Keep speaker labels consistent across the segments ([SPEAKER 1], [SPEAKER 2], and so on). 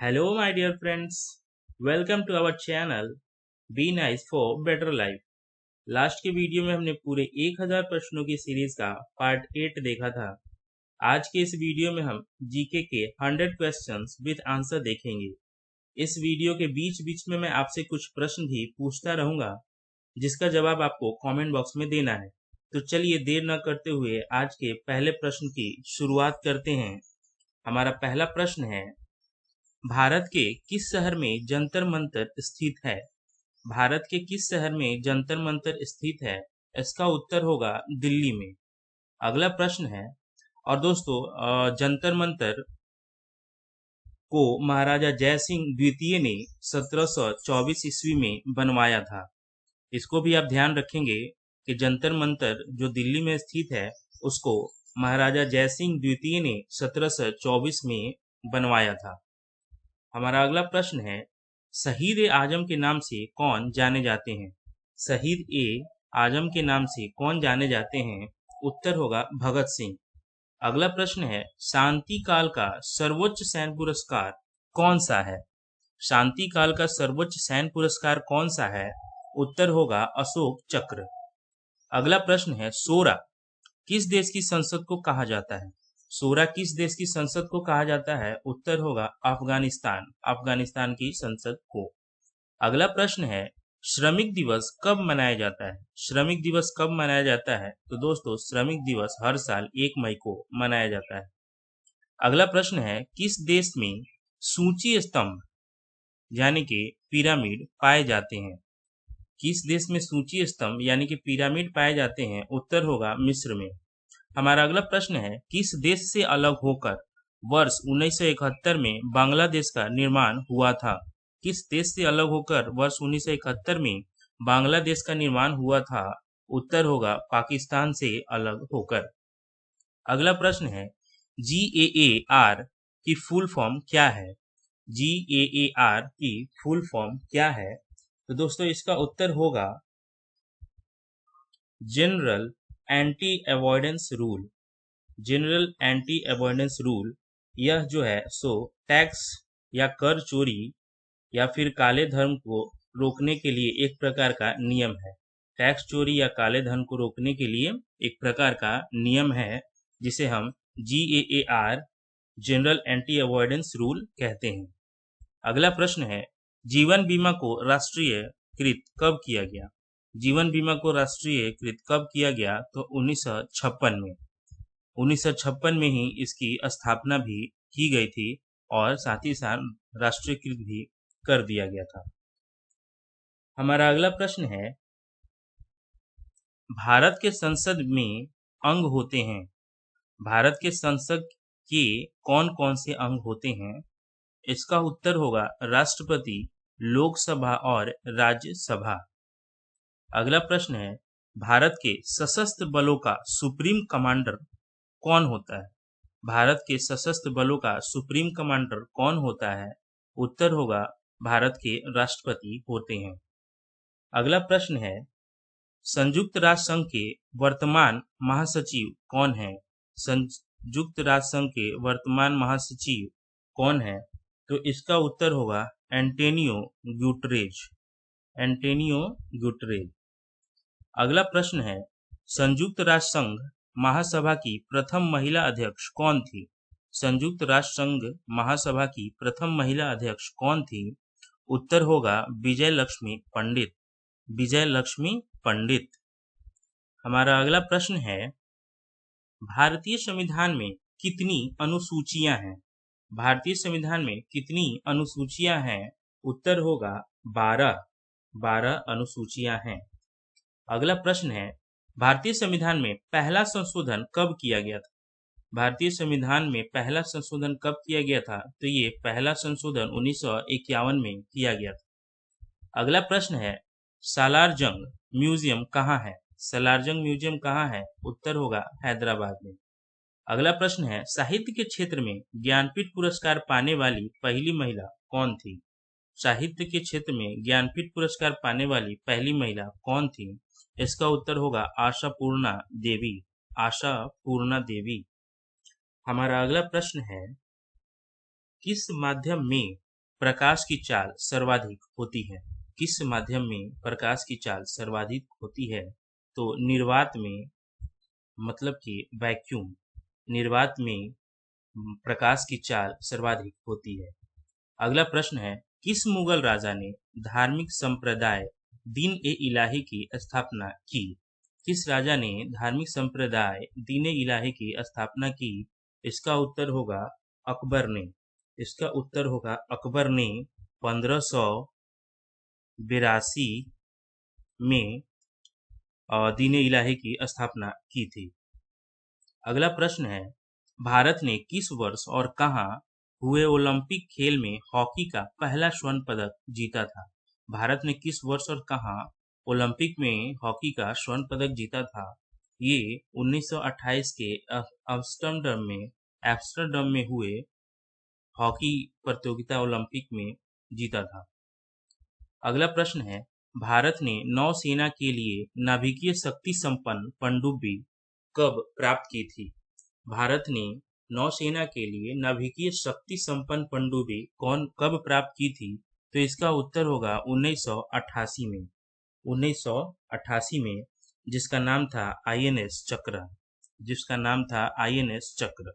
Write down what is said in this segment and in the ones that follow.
[SPEAKER 1] Hello, my dear friends. Welcome to our channel Be Nice for Better Life. Last के video में हमने पूरे 1000 प्रश्नों की सीरीज का पार्ट 8 देखा था। आज के इस वीडियो में हम जीके के 100 क्वेश्चंस विद आंसर देखेंगे। इस वीडियो के बीच बीच में मैं आपसे कुछ प्रश्न भी पूछता रहूंगा, जिसका जवाब आपको कमेंट बॉक्स में देना है। तो चलिए देर न करते हुए आज के पहले प्रश्न की शुरुआत करते हैं। हमारा पहला प्रश्न है, भारत के किस शहर में जंतर मंतर स्थित है? भारत के किस शहर में जंतर मंतर स्थित है? इसका उत्तर होगा दिल्ली में। अगला प्रश्न है, और दोस्तों जंतर मंतर को महाराजा जय सिंह द्वितीय ने 1724 ईस्वी में बनवाया था। इसको भी आप ध्यान रखेंगे कि जंतर मंतर जो दिल्ली में स्थित है उसको महाराजा जय सिंह द्वितीय ने 1724 में बनवाया था। हमारा अगला प्रश्न है, शहीद ए आजम के नाम से कौन जाने जाते हैं? शहीद ए आजम के नाम से कौन जाने जाते हैं? उत्तर होगा भगत सिंह। अगला प्रश्न है, शांति काल का सर्वोच्च सैन्य पुरस्कार कौन सा है? शांति काल का सर्वोच्च सैन्य पुरस्कार कौन सा है? उत्तर होगा अशोक चक्र। अगला प्रश्न है, सोरा किस देश की संसद को कहा जाता है? सोरा किस देश की संसद को कहा जाता है? उत्तर होगा अफगानिस्तान, अफगानिस्तान की संसद को। अगला प्रश्न है, श्रमिक दिवस कब मनाया जाता है? श्रमिक दिवस कब मनाया जाता है? तो दोस्तों श्रमिक दिवस हर साल 1 मई को मनाया जाता है। अगला प्रश्न है, किस देश में सूची स्तंभ यानी कि पिरामिड पाए जाते हैं? किस देश में सूची स्तंभ यानी कि पिरामिड पाए जाते हैं? उत्तर होगा मिस्र में। हमारा अगला प्रश्न है, किस देश से अलग होकर वर्ष 1971 में बांग्लादेश का निर्माण हुआ था? किस देश से अलग होकर वर्ष 1971 में बांग्लादेश का निर्माण हुआ था? उत्तर होगा पाकिस्तान से अलग होकर। अगला प्रश्न है, GAAR की फुल फॉर्म क्या है? GAAR की फुल फॉर्म क्या है? तो दोस्तों इसका उत्तर होगा general anti avoidance rule. General anti avoidance rule, यह जो है सो टैक्स या कर चोरी या फिर काले धन को रोकने के लिए एक प्रकार का नियम है। टैक्स चोरी या काले धन को रोकने के लिए एक प्रकार का नियम है, जिसे हम GAAR general anti avoidance rule कहते हैं। अगला प्रश्न है, जीवन बीमा को राष्ट्रीयकृत कब किया गया? जीवन बीमा को राष्ट्रीयकृत कब किया गया? तो 1956 में। 1956 में ही इसकी स्थापना भी की गई थी और साथ ही साथ राष्ट्रीयकृत भी कर दिया गया था। हमारा अगला प्रश्न है, भारत के संसद में अंग होते हैं। भारत के संसद के कौन कौन से अंग होते हैं? इसका उत्तर होगा राष्ट्रपति, लोकसभा और राज्यसभा। अगला प्रश्न है, भारत के सशस्त्र बलों का सुप्रीम कमांडर कौन होता है? भारत के सशस्त्र बलों का सुप्रीम कमांडर कौन होता है? उत्तर होगा भारत के राष्ट्रपति होते हैं। अगला प्रश्न है, संयुक्त राष्ट्र संघ के वर्तमान महासचिव कौन है? संयुक्त राष्ट्र संघ के वर्तमान महासचिव कौन है? तो इसका उत्तर होगा एंटोनियो गुटेरेज। Antonio Guterres. अगला प्रश्न है, संयुक्त राष्ट्र संघ महासभा की प्रथम महिला अध्यक्ष कौन थी? संयुक्त राष्ट्र संघ महासभा की प्रथम महिला अध्यक्ष कौन थी? उत्तर होगा विजय लक्ष्मी पंडित। विजय लक्ष्मी पंडित। हमारा अगला प्रश्न है, भारतीय संविधान में कितनी अनुसूचियां हैं? भारतीय संविधान में कितनी अनुसूचियां हैं? उत्तर होगा 12 अनुसूचियां हैं। अगला प्रश्न है, भारतीय संविधान में पहला संशोधन कब किया गया था? भारतीय संविधान में पहला संशोधन कब किया गया था? तो ये पहला संशोधन 1951 में किया गया था। अगला प्रश्न है, सालारजंग म्यूजियम कहाँ है? सालारजंग म्यूजियम कहाँ है? उत्तर होगा हैदराबाद में। अगला प्रश्न है, साहित्य के क्षेत्र में ज्ञानपीठ पुरस्कार पाने वाली पहली महिला कौन थी? साहित्य के क्षेत्र में ज्ञानपीठ पुरस्कार पाने वाली पहली महिला कौन थी? इसका उत्तर होगा आशापूर्णा देवी। आशापूर्णा देवी। हमारा अगला प्रश्न है, किस माध्यम में प्रकाश की चाल सर्वाधिक होती है? किस माध्यम में प्रकाश की चाल सर्वाधिक होती है? तो निर्वात में, मतलब कि वैक्यूम, निर्वात में प्रकाश की चाल सर्वाधिक होती है। अगला प्रश्न है, किस मुगल राजा ने धार्मिक संप्रदाय दीन ए इलाही की स्थापना की? किस राजा ने धार्मिक संप्रदाय दीन ए इलाही की स्थापना की? इसका उत्तर होगा अकबर ने। इसका उत्तर होगा अकबर ने 1582 में दीन ए इलाही की स्थापना की थी। अगला प्रश्न है, भारत ने किस वर्ष और कहाँ हुए ओलंपिक खेल में हॉकी का पहला स्वर्ण पदक जीता था? भारत ने किस वर्ष और कहाँ ओलंपिक में हॉकी का स्वर्ण पदक जीता था? ये 1928 के एम्स्टर्डम में हुए हॉकी प्रतियोगिता ओलंपिक में जीता था। अगला प्रश्न है, भारत ने नौसेना के लिए नाभिकीय शक्ति संपन्न पनडुब्बी कब प्राप्त की थी? भारत ने नौसेना के लिए नाभिकीय शक्ति संपन्न पनडुब्बी कब प्राप्त की थी? तो इसका उत्तर होगा 1988 में। 1988 में, जिसका नाम था आईएनएस चक्र। जिसका नाम था आईएनएस चक्र।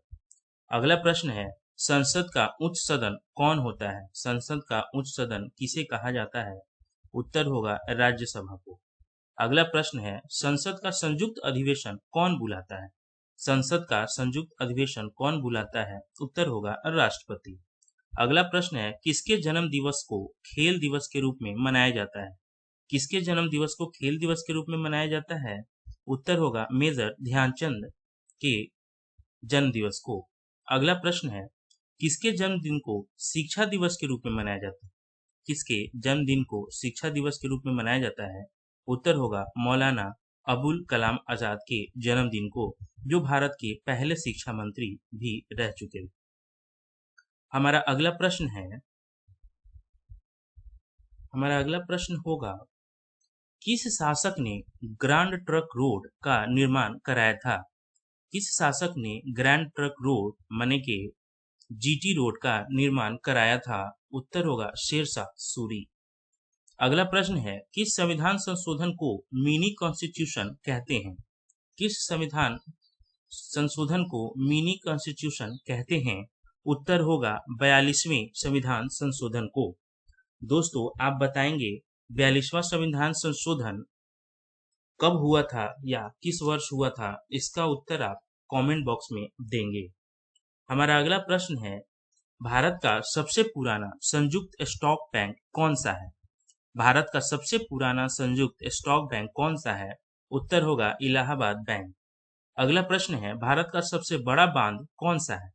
[SPEAKER 1] अगला प्रश्न है, संसद का उच्च सदन कौन होता है? संसद का उच्च सदन किसे कहा जाता है? उत्तर होगा राज्यसभा को। अगला प्रश्न है, संसद का संयुक्त अधिवेशन कौन बुलाता है? संसद का संयुक्त अधिवेशन कौन बुलाता है? उत्तर होगा राष्ट्रपति। अगला प्रश्न है, किसके जन्म दिवस को खेल दिवस के रूप में मनाया जाता है? किसके जन्म दिवस को खेल दिवस के रूप में मनाया जाता है? उत्तर होगा मेजर ध्यानचंद के जन्म दिवस को। अगला प्रश्न है, किसके जन्मदिन को शिक्षा दिवस के रूप में मनाया जाता है? किसके जन्मदिन को शिक्षा दिवस के रूप में मनाया जाता है? उत्तर होगा मौलाना अबुल कलाम आजाद के जन्मदिन को, जो भारत के पहले शिक्षा मंत्री भी रह चुके। हमारा अगला प्रश्न होगा, किस शासक ने ग्रैंड ट्रंक रोड का निर्माण कराया था? किस शासक ने ग्रैंड ट्रंक रोड माने के जीटी रोड का निर्माण कराया था? उत्तर होगा शेरशाह सूरी। अगला प्रश्न है, किस संविधान संशोधन को मिनी कॉन्स्टिट्यूशन कहते हैं? किस संविधान संशोधन को मिनी कॉन्स्टिट्यूशन कहते हैं? उत्तर होगा 42वें संविधान संशोधन को। दोस्तों, आप बताएंगे 42वां संविधान संशोधन कब हुआ था या किस वर्ष हुआ था? इसका उत्तर आप कमेंट बॉक्स में देंगे। हमारा अगला प्रश्न है, भारत का सबसे पुराना संयुक्त स्टॉक बैंक कौन सा है? भारत का सबसे पुराना संयुक्त स्टॉक बैंक कौन सा है? उत्तर होगा इलाहाबाद बैंक। अगला प्रश्न है, भारत का सबसे बड़ा बांध कौन सा है?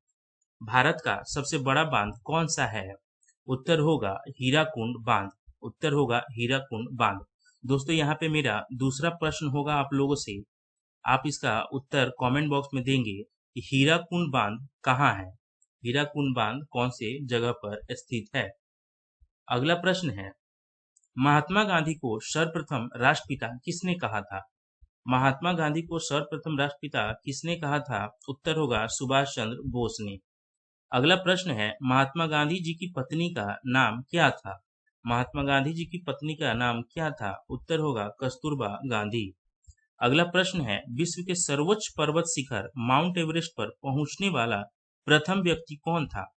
[SPEAKER 1] भारत का सबसे बड़ा बांध कौन सा है? उत्तर होगा हीराकुंड बांध। उत्तर होगा हीराकुंड बांध। दोस्तों, यहाँ पे मेरा दूसरा प्रश्न होगा आप लोगों से, आप इसका उत्तर कमेंट बॉक्स में देंगे कि हीराकुंड बांध कहाँ है? हीराकुंड बांध कौन से जगह पर स्थित है? अगला प्रश्न है, महात्मा गांधी को सर्वप्रथम राष्ट्रपिता किसने कहा था? महात्मा गांधी को सर्वप्रथम राष्ट्रपिता किसने कहा था? उत्तर होगा सुभाष चंद्र बोस ने। अगला प्रश्न है, महात्मा गांधी जी की पत्नी का नाम क्या था? महात्मा गांधी जी की पत्नी का नाम क्या था? उत्तर होगा कस्तूरबा गांधी। अगला प्रश्न है, विश्व के सर्वोच्च पर्वत शिखर माउंट एवरेस्ट पर पहुंचने वाला प्रथम व्यक्ति कौन था?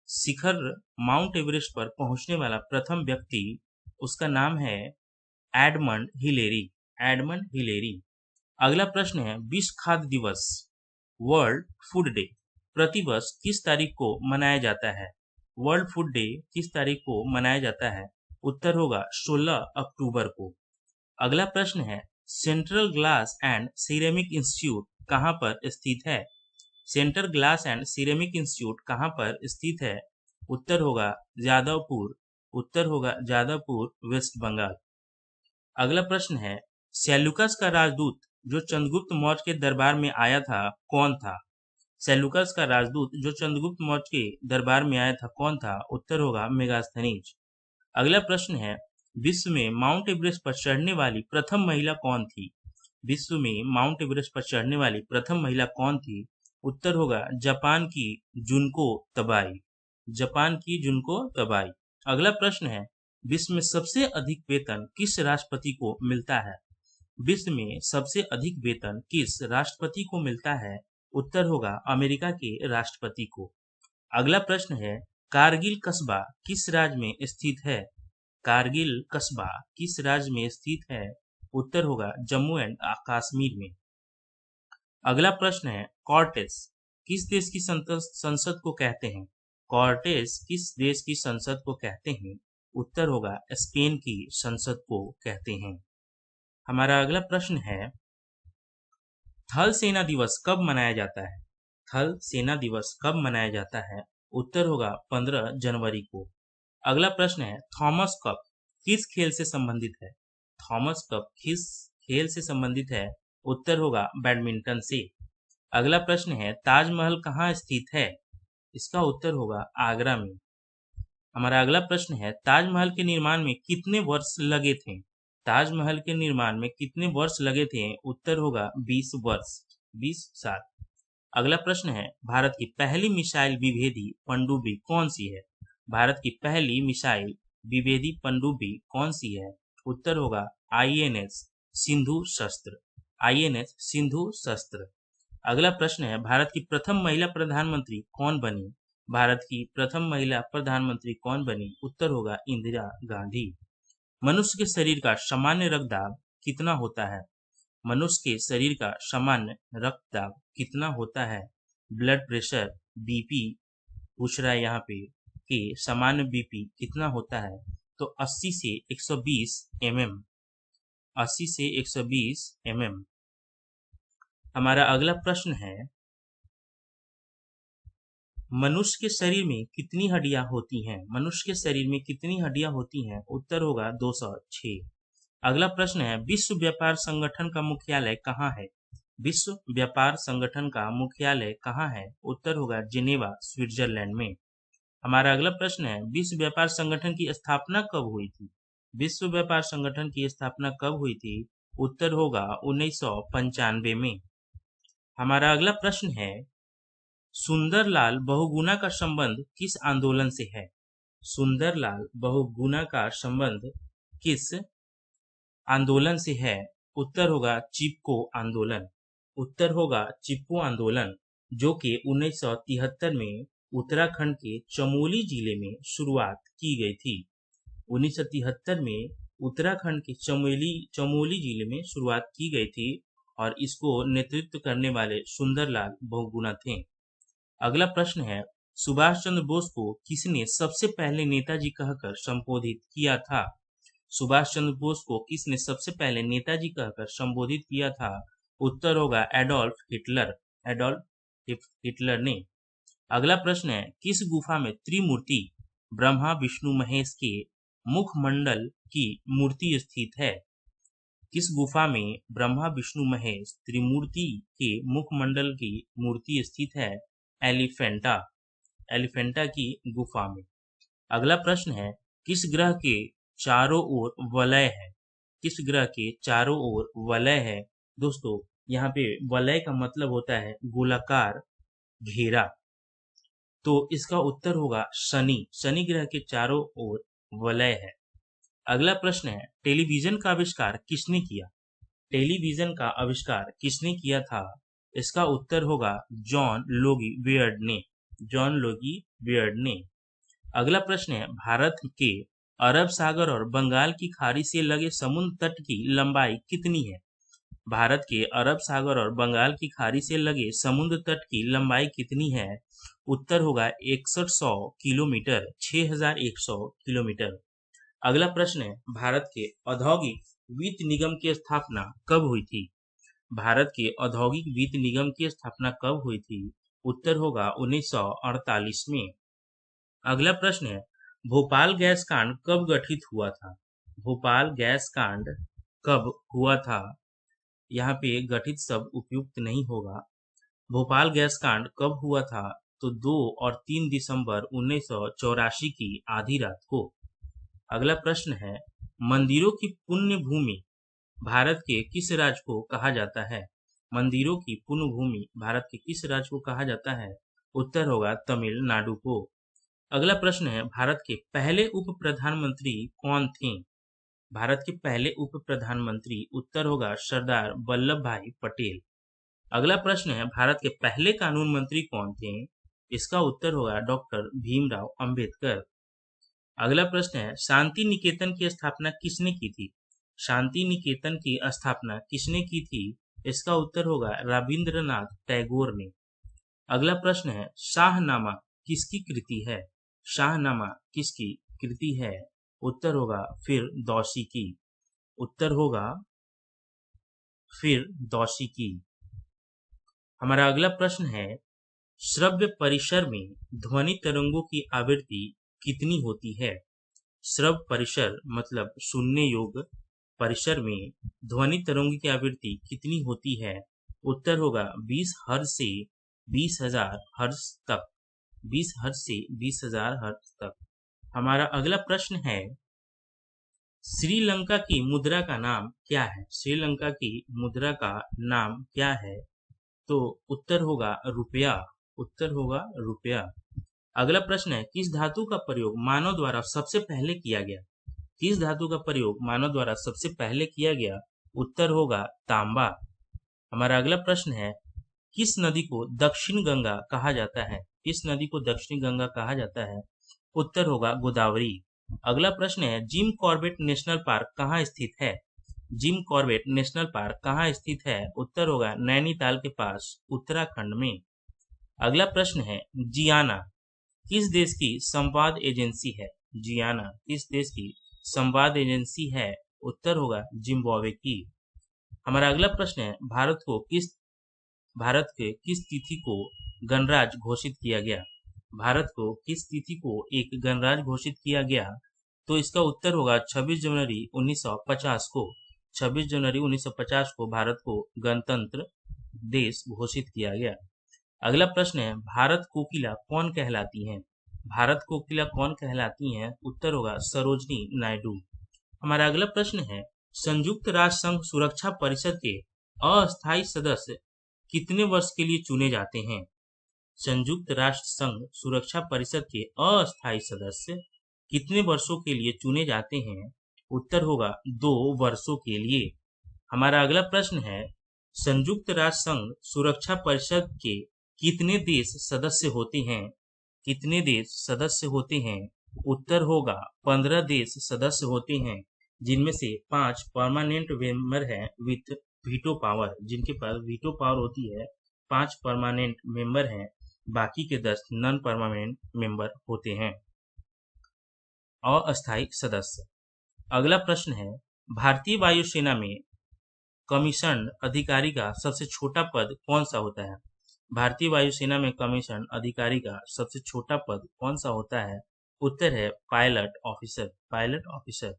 [SPEAKER 1] शिखर माउंट एवरेस्ट पर पहुंचने वाला प्रथम व्यक्ति, उसका नाम है एडमंड हिलेरी। Edmund Hillary. अगला प्रश्न है, विश्व खाद्य दिवस वर्ल्ड फूड डे प्रतिवर्ष किस तारीख को मनाया जाता है? वर्ल्ड फूड डे किस तारीख को मनाया जाता है? उत्तर होगा 16 अक्टूबर को। अगला प्रश्न है, central glass and ceramic institute कहाँ पर स्थित है? Central glass and ceramic institute कहाँ पर स्थित है? उत्तर होगा जादवपुर। उत्तर होगा जादवपुर, वेस्ट बंगाल। अगला प्रश्न है, सेल्यूकस का राजदूत जो चंद्रगुप्त मौर्य के दरबार में आया था कौन था? सेल्यूकस का राजदूत जो चंद्रगुप्त मौर्य के दरबार में आया था कौन था? उत्तर होगा मेगास्थनीज। अगला प्रश्न है, विश्व में माउंट एवरेस्ट पर चढ़ने वाली प्रथम महिला कौन थी? विश्व में माउंट एवरेस्ट पर चढ़ने वाली प्रथम महिला कौन थी? उत्तर होगा जापान की जुनको तबाई। जापान की जुनको तबाई। अगला प्रश्न है, विश्व में सबसे अधिक वेतन किस राष्ट्रपति को मिलता है? विश्व में सबसे अधिक वेतन किस राष्ट्रपति को मिलता है? उत्तर होगा अमेरिका के राष्ट्रपति को। अगला प्रश्न है, कारगिल कस्बा किस राज्य में स्थित है? कारगिल कस्बा किस राज्य में स्थित है? उत्तर होगा जम्मू एंड कश्मीर में। अगला प्रश्न है, कॉर्टेस किस देश की संसद को कहते हैं? कॉर्टेस किस देश की संसद को कहते हैं? उत्तर होगा स्पेन की संसद को कहते हैं। हमारा अगला प्रश्न है, थल सेना दिवस कब मनाया जाता है? थल सेना दिवस कब मनाया जाता है? उत्तर होगा 15 जनवरी को। अगला प्रश्न है, थॉमस कप किस खेल से संबंधित है? थॉमस कप किस खेल से संबंधित है? उत्तर होगा बैडमिंटन से। अगला प्रश्न है, ताजमहल कहाँ स्थित है? इसका उत्तर होगा आगरा में। हमारा अगला प्रश्न है, ताजमहल के निर्माण में कितने वर्ष लगे थे? ताजमहल के निर्माण में कितने वर्ष लगे थे? उत्तर होगा 20 वर्ष, 20 साल। अगला प्रश्न है, भारत की पहली मिसाइल विभेदी पनडुब्बी कौन सी है? भारत की पहली मिसाइल विभेदी पनडुब्बी कौन सी है? उत्तर होगा INS सिंधु शस्त्र, INS सिंधु शस्त्र। अगला प्रश्न है, भारत की प्रथम महिला प्रधानमंत्री कौन बनी? भारत की प्रथम महिला प्रधानमंत्री कौन बनी? उत्तर होगा इंदिरा गांधी। मनुष्य के शरीर का सामान्य रक्तदाब कितना होता है? मनुष्य के शरीर का सामान्य रक्तदाब कितना होता है? ब्लड प्रेशर BP पूछ रहा है यहाँ पे कि सामान्य BP कितना होता है? तो 80 से 120 mm, 80 से 120 mm। हमारा अगला प्रश्न है, मनुष्य के शरीर में कितनी हड्डियां होती हैं? मनुष्य के शरीर में कितनी हड्डियां होती हैं? उत्तर होगा 206। अगला प्रश्न है, विश्व व्यापार संगठन का मुख्यालय कहाँ है? विश्व व्यापार संगठन का मुख्यालय कहाँ है? उत्तर होगा जिनेवा, स्विट्जरलैंड में। हमारा अगला प्रश्न है, विश्व व्यापार संगठन की स्थापना कब हुई थी? विश्व व्यापार संगठन की स्थापना कब हुई थी? उत्तर होगा 1995 में। हमारा अगला प्रश्न है, सुंदरलाल बहुगुणा का संबंध किस आंदोलन से है? सुंदरलाल बहुगुणा का संबंध किस आंदोलन से है? उत्तर होगा चिपको आंदोलन, उत्तर होगा चिपको आंदोलन, जो कि 1973 में उत्तराखंड के चमोली जिले में शुरुआत की गई थी। 1973 में उत्तराखंड के चमोली जिले में शुरुआत की गई थी और इसको नेतृत्व करने वाले सुंदरलाल बहुगुणा थे। अगला प्रश्न है, सुभाष चंद्र बोस को किसने सबसे पहले नेताजी कहकर संबोधित किया था? सुभाष चंद्र बोस को किसने सबसे पहले नेताजी कहकर संबोधित किया था? उत्तर होगा एडोल्फ हिटलर, एडोल्फ हिटलर ने। अगला प्रश्न है, किस गुफा में त्रिमूर्ति ब्रह्मा विष्णु महेश के मुखमंडल की मूर्ति स्थित है? किस गुफा में ब्रह्मा विष्णु महेश त्रिमूर्ति के मुखमंडल की मूर्ति स्थित है? एलिफेंटा की गुफा में। अगला प्रश्न है, किस ग्रह के चारों ओर वलय है? किस ग्रह के चारों ओर वलय है? दोस्तों, यहाँ पे वलय का मतलब होता है गोलाकार घेरा, तो इसका उत्तर होगा शनि, शनि ग्रह के चारों ओर वलय है। अगला प्रश्न है, टेलीविजन का आविष्कार किसने किया? टेलीविजन का आविष्कार किसने किया था? इसका उत्तर होगा जॉन लोगी बियर्ड ने, जॉन लोगी बियर्ड ने। अगला प्रश्न है, भारत के अरब सागर और बंगाल की खाड़ी से लगे समुद्र तट की लंबाई कितनी है? भारत के अरब सागर और बंगाल की खाड़ी से लगे समुद्र तट की लंबाई कितनी है? उत्तर होगा 6100 किलोमीटर, 6100 किलोमीटर। अगला प्रश्न है, भारत के औद्योगिक वित्त निगम की स्थापना कब हुई थी? भारत के औद्योगिक वित्त निगम की स्थापना कब हुई थी? उत्तर होगा 1948 में। अगला प्रश्न है, भोपाल गैस कांड कब गठित हुआ था? भोपाल गैस कांड कब हुआ था? यहाँ पे गठित शब्द उपयुक्त नहीं होगा। भोपाल गैस कांड कब हुआ था? तो 2 और 3 दिसंबर 1984 की आधी रात को। अगला प्रश्न है, मंदिरों की पुण्य भूमि भारत के किस राज्य को कहा जाता है? मंदिरों की पुण्य भूमि भारत के किस राज्य को कहा जाता है? उत्तर होगा तमिलनाडु को। अगला प्रश्न है, भारत के पहले उप प्रधानमंत्री कौन थे? भारत के पहले उप प्रधानमंत्री, उत्तर होगा सरदार वल्लभ भाई पटेल। अगला प्रश्न है, भारत के पहले कानून मंत्री कौन थे? इसका उत्तर होगा डॉक्टर भीमराव अंबेडकर। अगला प्रश्न है, शांति निकेतन की स्थापना किसने की थी? शांति निकेतन की स्थापना किसने की थी? इसका उत्तर होगा रविंद्रनाथ टैगोर ने। अगला प्रश्न है, शाहनामा किसकी कृति है? शाहनामा किसकी कृति है? उत्तर होगा फिरदौसी की। उत्तर होगा फिरदौसी की। हमारा अगला प्रश्न है, श्रव्य परिसर में ध्वनि तरंगों की आवृत्ति कितनी होती है? श्रव्य परिसर मतलब सुनने योग्य परिसर में ध्वनि तरंगों की आवृत्ति कितनी होती है? उत्तर होगा 20 हर्ट्ज से 20,000 हर्ट्ज तक। 20 हर्ट्ज से 20,000 हर्ट्ज तक। हमारा अगला प्रश्न है, श्रीलंका की मुद्रा का नाम क्या है? श्रीलंका की मुद्रा का नाम क्या है? तो उत्तर होगा रुपया। उत्तर होगा रुपया। अगला प्रश्न है, किस धातु का प्रयोग मानव द्वारा सबसे पहले किया गया? किस धातु का प्रयोग मानव द्वारा सबसे पहले किया गया? उत्तर होगा तांबा। हमारा अगला प्रश्न है, किस नदी को दक्षिण गंगा कहा जाता है? किस नदी को दक्षिण गंगा कहा जाता है? उत्तर होगा गोदावरी। अगला प्रश्न है, जिम कॉर्बेट नेशनल पार्क कहाँ स्थित है? जिम कॉर्बेट नेशनल पार्क कहाँ स्थित है? उत्तर होगा नैनीताल के पास, उत्तराखंड में। अगला प्रश्न है, जियाना किस देश की संवाद एजेंसी है? जियाना किस देश की संवाद एजेंसी है? उत्तर होगा जिम्बाब्वे की। हमारा अगला प्रश्न है, भारत के किस तिथि को गणराज्य घोषित किया गया? भारत को किस तिथि को एक गणराज्य घोषित किया गया? तो इसका उत्तर होगा 26 जनवरी 1950 को। 26 जनवरी 1950 को भारत को गणतंत्र देश घोषित किया गया। अगला प्रश्न है, भारत कोकिला कौन कहलाती हैं? भारत कोकिला कौन कहलाती हैं? उत्तर होगा सरोजनी नायडू। हमारा अगला प्रश्न है, संयुक्त राष्ट्र संघ सुरक्षा परिषद के अस्थायी सदस्य कितने वर्ष के लिए चुने जाते हैं? संयुक्त राष्ट्र संघ सुरक्षा परिषद के अस्थायी सदस्य कितने वर्षों के लिए चुने जाते हैं? उत्तर होगा 2 वर्षों के लिए। हमारा अगला प्रश्न है, संयुक्त राष्ट्र संघ सुरक्षा परिषद के कितने देश सदस्य होते हैं? कितने देश सदस्य होते हैं? उत्तर होगा 15 देश सदस्य होते हैं, जिनमें से 5 परमानेंट मेंबर हैं विथ वीटो पावर, जिनके पास वीटो पावर होती है। 5 परमानेंट मेंबर हैं, बाकी के 10 नॉन परमानेंट मेंबर होते हैं, अस्थायी सदस्य। अगला प्रश्न है, भारतीय वायुसेना में कमीशन अधिकारी का सबसे छोटा पद कौन सा होता है? भारतीय वायुसेना में कमीशन अधिकारी का सबसे छोटा पद कौन सा होता है? उत्तर है पायलट ऑफिसर। Pilot officer.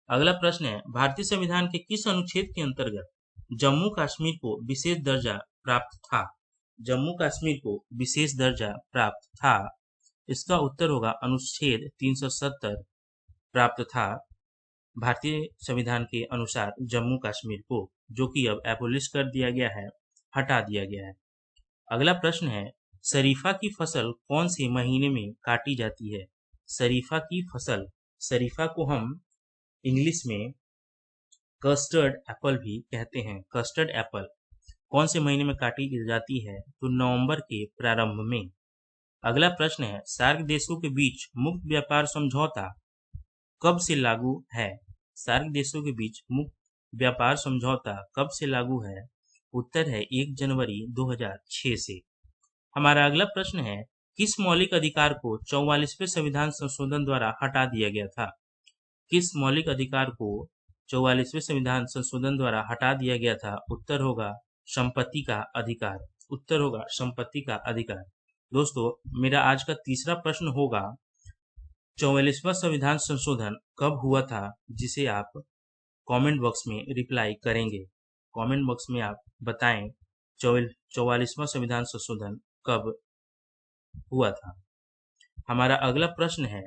[SPEAKER 1] अगला प्रश्न है, भारतीय संविधान के किस अनुच्छेद के अंतर्गत जम्मू कश्मीर को विशेष दर्जा प्राप्त था? जम्मू कश्मीर को विशेष दर्जा प्राप्त था। इसका उत्तर होगा अनुच्छेद 370 प्राप्त था भारतीय संविधान के अनुसार जम्मू कश्मीर को, जो कि अब एबोलिश कर दिया गया है, हटा दिया गया है। अगला प्रश्न है, शरीफा की फसल कौन से महीने में काटी जाती है? शरीफा की फसल, शरीफा को हम इंग्लिश में कस्टर्ड एप्पल भी कहते हैं। कस्टर्ड एप्पल कौन से महीने में काटी जाती है? तो नवंबर के प्रारंभ में। अगला प्रश्न है, सार्क देशों के बीच मुक्त व्यापार समझौता कब से लागू है? सार्क देशों के बीच मुक्त व्यापार समझौता कब से लागू है? उत्तर है 1 जनवरी 2006 से। हमारा अगला प्रश्न है, किस मौलिक अधिकार को 44वें संविधान संशोधन द्वारा हटा दिया गया था? किस मौलिक अधिकार को 44वें संविधान संशोधन द्वारा हटा दिया गया था? उत्तर होगा संपत्ति का अधिकार। उत्तर होगा संपत्ति का अधिकार। दोस्तों, मेरा आज का तीसरा प्रश्न होगा, 44वां संविधान संशोधन कब हुआ था, जिसे आप कमेंट बॉक्स में रिप्लाई करेंगे। कमेंट बॉक्स में आप बताएं 44वां संविधान संशोधन कब हुआ था। हमारा अगला प्रश्न है,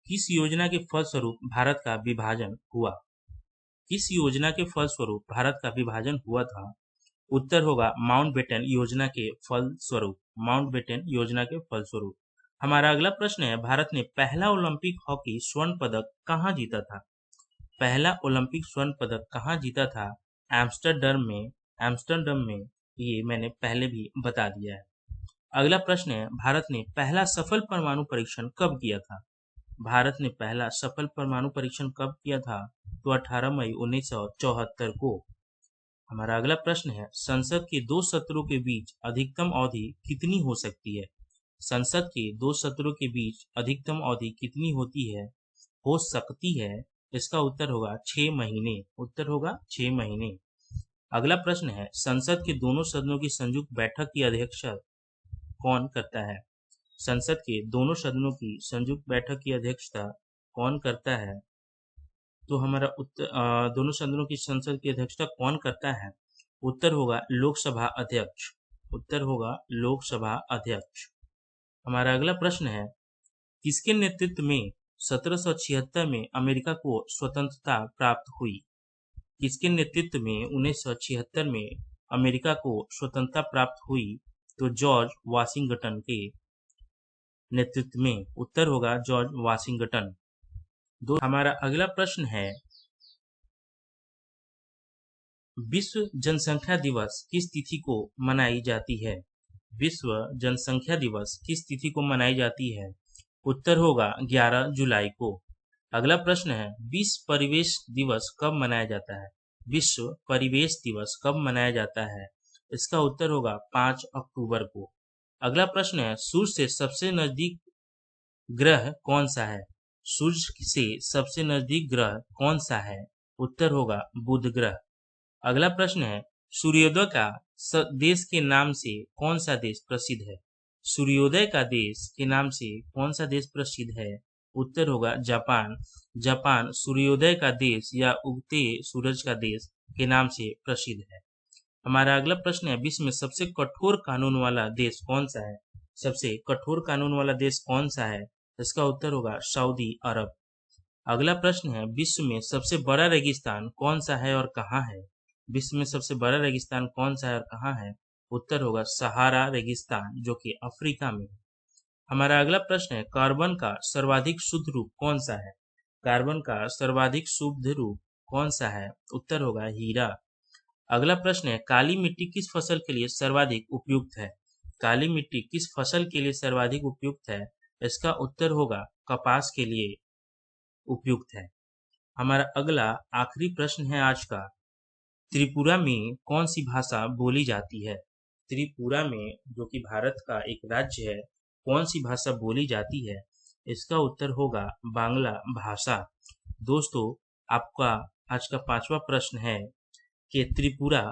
[SPEAKER 1] किस योजना के फलस्वरूप भारत का विभाजन हुआ? किस योजना के फलस्वरूप भारत का विभाजन हुआ था? उत्तर होगा माउंटबेटन योजना के फलस्वरूप। माउंटबेटन योजना के फलस्वरूप। हमारा अगला प्रश्न है, भारत ने पहला ओलंपिक हॉकी स्वर्ण पदक कहाँ जीता था? पहला ओलंपिक स्वर्ण पदक कहाँ जीता था? एम्स्टर्डम में। ये मैंने पहले भी बता दिया है। अगला प्रश्न है, भारत ने पहला सफल परमाणु परीक्षण कब किया था? भारत ने पहला सफल परमाणु परीक्षण कब किया था? तो 18 मई 1974 को। हमारा अगला प्रश्न है, संसद के दो सत्रों के बीच अधिकतम अवधि कितनी हो सकती है? संसद के दो सत्रों के बीच अधिकतम अवधि कितनी हो सकती है? इसका उत्तर होगा 6 महीने। उत्तर होगा 6 महीने। अगला प्रश्न है, संसद के दोनों सदनों की संयुक्त बैठक की अध्यक्षता कौन करता है? संसद के दोनों सदनों की संयुक्त बैठक की अध्यक्षता कौन करता है? तो हमारा दोनों सदनों की संसद की अध्यक्षता कौन करता है? उत्तर होगा लोकसभा अध्यक्ष। उत्तर होगा लोकसभा अध्यक्ष। हमारा अगला प्रश्न है, किसके नेतृत्व में 1776 में अमेरिका को स्वतंत्रता प्राप्त हुई? किसके नेतृत्व में 1976 में अमेरिका को स्वतंत्रता प्राप्त हुई? तो जॉर्ज वाशिंगटन के नेतृत्व में। उत्तर होगा जॉर्ज वाशिंगटन। हमारा अगला प्रश्न है, विश्व जनसंख्या दिवस किस तिथि को मनाई जाती है? विश्व जनसंख्या दिवस किस तिथि को मनाई जाती है? उत्तर होगा 11 जुलाई को। अगला प्रश्न है, विश्व परिवेश दिवस कब मनाया जाता है? विश्व परिवेश दिवस कब मनाया जाता है? इसका उत्तर होगा 5 अक्टूबर को। अगला प्रश्न है, सूर्य से सबसे नजदीक ग्रह कौन सा है? सूर्य से सबसे नजदीक ग्रह कौन सा है? उत्तर होगा बुध ग्रह। अगला प्रश्न है, सूर्योदय का देश के नाम से कौन सा देश प्रसिद्ध है? सूर्योदय का देश के नाम से कौन सा देश प्रसिद्ध है? उत्तर होगा जापान। जापान सूर्योदय का देश या उगते सूरज का देश के नाम से प्रसिद्ध है। हमारा अगला प्रश्न है, विश्व में सबसे कठोर कानून वाला देश कौन सा है? सबसे कठोर कानून वाला देश कौन सा है? इसका उत्तर होगा सऊदी अरब। अगला प्रश्न है, विश्व में सबसे बड़ा रेगिस्तान कौन सा है और कहाँ है? विश्व में सबसे बड़ा रेगिस्तान कौन सा है और कहाँ है? उत्तर होगा सहारा रेगिस्तान, जो कि अफ्रीका में है। हमारा अगला प्रश्न है, कार्बन का सर्वाधिक शुद्ध रूप कौन सा है? कार्बन का सर्वाधिक शुद्ध रूप कौन सा है? उत्तर होगा हीरा। अगला प्रश्न है, काली मिट्टी किस फसल के लिए सर्वाधिक उपयुक्त है? काली मिट्टी किस फसल के लिए सर्वाधिक उपयुक्त है? इसका उत्तर होगा कपास के लिए उपयुक्त है। हमारा अगला आखिरी प्रश्न है आज का, त्रिपुरा में कौन सी भाषा बोली जाती है? त्रिपुरा में, जो कि भारत का एक राज्य है, कौन सी भाषा बोली जाती है? इसका उत्तर होगा बांग्ला भाषा। दोस्तों, आपका आज का 5वां प्रश्न है कि त्रिपुरा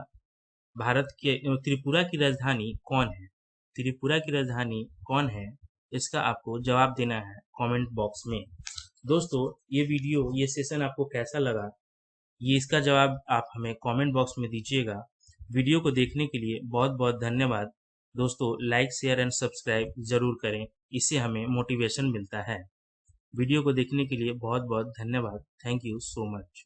[SPEAKER 1] की राजधानी कौन है? त्रिपुरा की राजधानी कौन है? इसका आपको जवाब देना है कमेंट बॉक्स में। दोस्तों, ये सेशन आपको कैसा लगा, इसका जवाब आप हमें कमेंट बॉक्स में दीजिएगा। वीडियो को देखने के लिए बहुत बहुत धन्यवाद। दोस्तों, लाइक शेयर एंड सब्सक्राइब जरूर करें, इससे हमें मोटिवेशन मिलता है। वीडियो को देखने के लिए बहुत बहुत धन्यवाद। Thank you so much.